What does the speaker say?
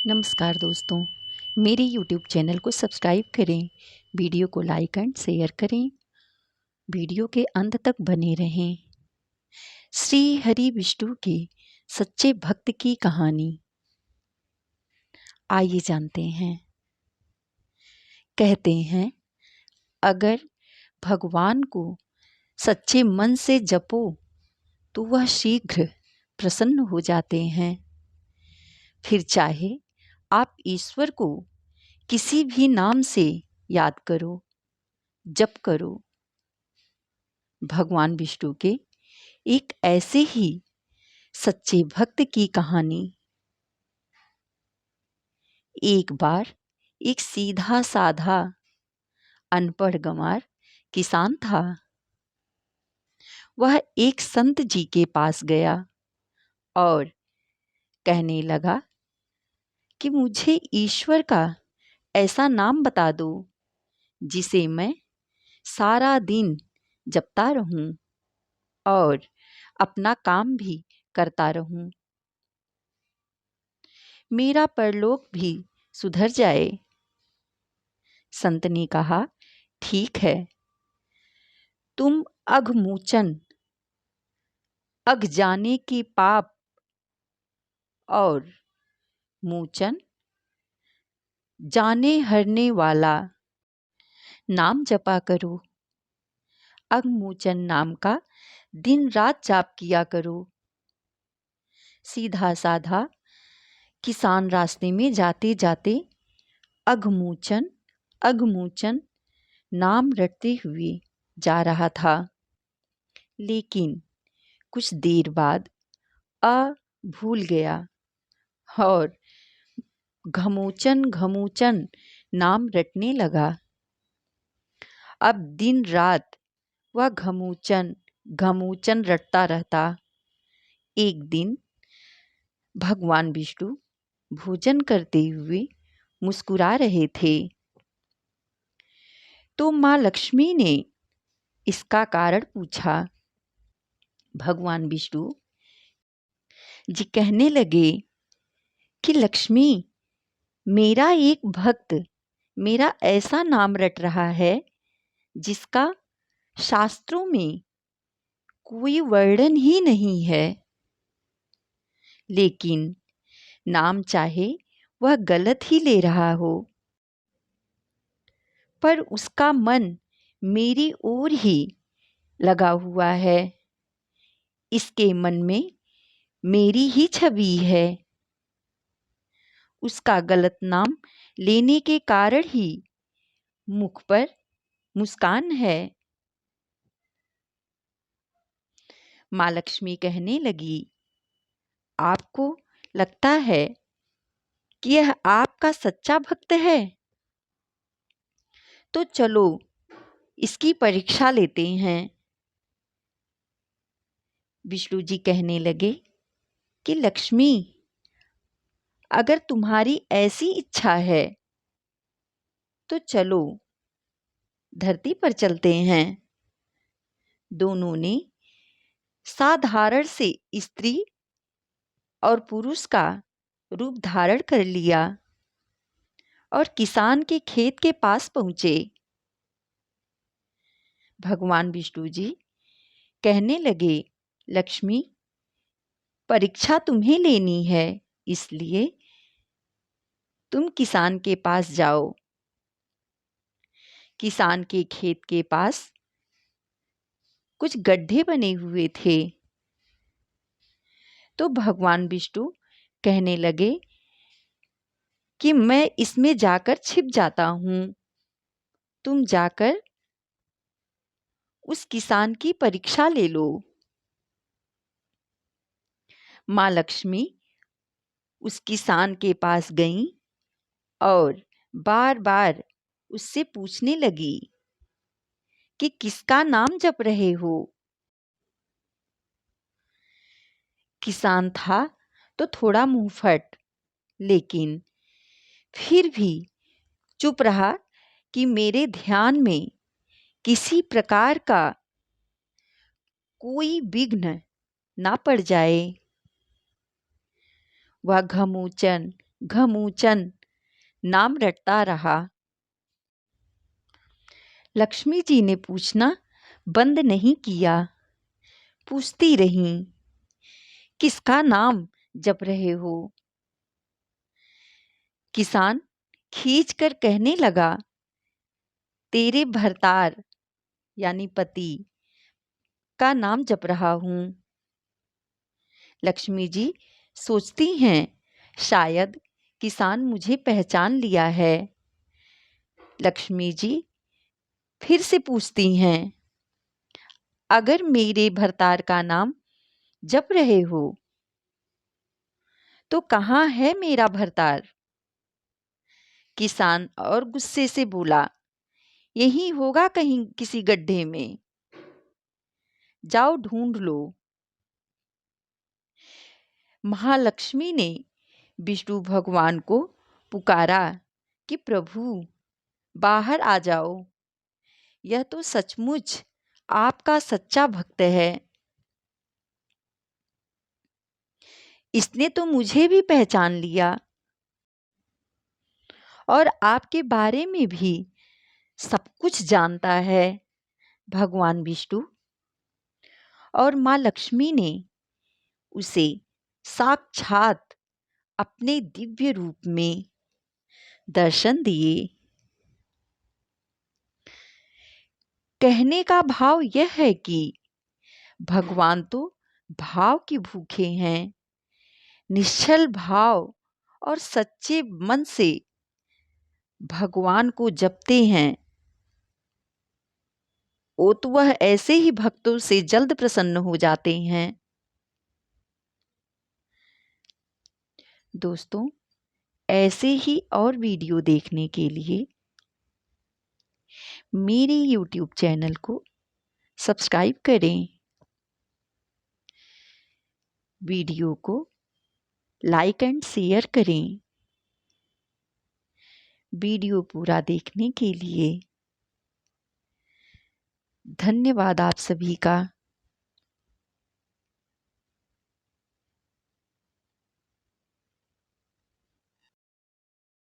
नमस्कार दोस्तों, मेरे YouTube चैनल को सब्सक्राइब करें, वीडियो को लाइक एंड शेयर करें, वीडियो के अंत तक बने रहें। श्री हरि विष्णु के सच्चे भक्त की कहानी आइए जानते हैं। कहते हैं, अगर भगवान को सच्चे मन से जपो तो वह शीघ्र प्रसन्न हो जाते हैं। फिर चाहे आप ईश्वर को किसी भी नाम से याद करो, जप करो। भगवान विष्णु के एक ऐसे ही सच्चे भक्त की कहानी। एक बार एक सीधा साधा अनपढ़ गंवार किसान था। वह एक संत जी के पास गया और कहने लगा कि मुझे ईश्वर का ऐसा नाम बता दो जिसे मैं सारा दिन जपता रहूं और अपना काम भी करता रहूं। मेरा परलोक भी सुधर जाए। संत ने कहा, ठीक है, तुम अघमोचन, अघ जाने के पाप और मोचन जाने हरने वाला नाम जपा करो। अघमोचन नाम का दिन रात जाप किया करो। सीधा साधा किसान रास्ते में जाते जाते अघमोचन अघमोचन नाम रटते हुए जा रहा था। लेकिन कुछ देर बाद भूल गया और घमोचन घमोचन नाम रटने लगा। अब दिन रात वह घमोचन घमोचन रटता रहता। एक दिन भगवान विष्णु भोजन करते हुए मुस्कुरा रहे थे, तो माँ लक्ष्मी ने इसका कारण पूछा। भगवान विष्णु जी कहने लगे कि लक्ष्मी, मेरा एक भक्त मेरा ऐसा नाम रट रहा है जिसका शास्त्रों में कोई वर्णन ही नहीं है, लेकिन नाम चाहे वह गलत ही ले रहा हो, पर उसका मन मेरी ओर ही लगा हुआ है। इसके मन में मेरी ही छवि है। उसका गलत नाम लेने के कारण ही मुख पर मुस्कान है। माँ लक्ष्मी कहने लगी, आपको लगता है कि यह आपका सच्चा भक्त है? तो चलो इसकी परीक्षा लेते हैं। विष्णु जी कहने लगे कि लक्ष्मी, अगर तुम्हारी ऐसी इच्छा है तो चलो धरती पर चलते हैं। दोनों ने साधारण से स्त्री और पुरुष का रूप धारण कर लिया और किसान के खेत के पास पहुंचे। भगवान विष्णु जी कहने लगे, लक्ष्मी, परीक्षा तुम्हें लेनी है, इसलिए तुम किसान के पास जाओ। किसान के खेत के पास कुछ गड्ढे बने हुए थे, तो भगवान विष्णु कहने लगे कि मैं इसमें जाकर छिप जाता हूं, तुम जाकर उस किसान की परीक्षा ले लो। माँ लक्ष्मी उस किसान के पास गईं और बार बार उससे पूछने लगी कि किसका नाम जप रहे हो। किसान था तो थोड़ा मुंहफट, लेकिन फिर भी चुप रहा कि मेरे ध्यान में किसी प्रकार का कोई विघ्न ना पड़ जाए। वह घमोचन घमूचन नाम रटता रहा। लक्ष्मी जी ने पूछना बंद नहीं किया, पूछती रहीं, किसका नाम जप रहे हो? किसान खींच कर कहने लगा, तेरे भरतार यानी पति का नाम जप रहा हूं। लक्ष्मी जी सोचती हैं, शायद किसान मुझे पहचान लिया है। लक्ष्मी जी फिर से पूछती हैं, अगर मेरे भरतार का नाम जप रहे हो तो कहाँ है मेरा भरतार? किसान और गुस्से से बोला, यही होगा कहीं किसी गड्ढे में, जाओ ढूंढ लो। महालक्ष्मी ने विष्णु भगवान को पुकारा कि प्रभु बाहर आ जाओ, यह तो सचमुच आपका सच्चा भक्त है। इसने तो मुझे भी पहचान लिया और आपके बारे में भी सब कुछ जानता है। भगवान विष्णु और माँ लक्ष्मी ने उसे साक्षात अपने दिव्य रूप में दर्शन दिए। कहने का भाव यह है कि भगवान तो भाव के भूखे हैं। निश्चल भाव और सच्चे मन से भगवान को जपते हैं तो वह ऐसे ही भक्तों से जल्द प्रसन्न हो जाते हैं। दोस्तों, ऐसे ही और वीडियो देखने के लिए मेरे YouTube चैनल को सब्सक्राइब करें, वीडियो को लाइक एंड शेयर करें। वीडियो पूरा देखने के लिए धन्यवाद आप सभी का।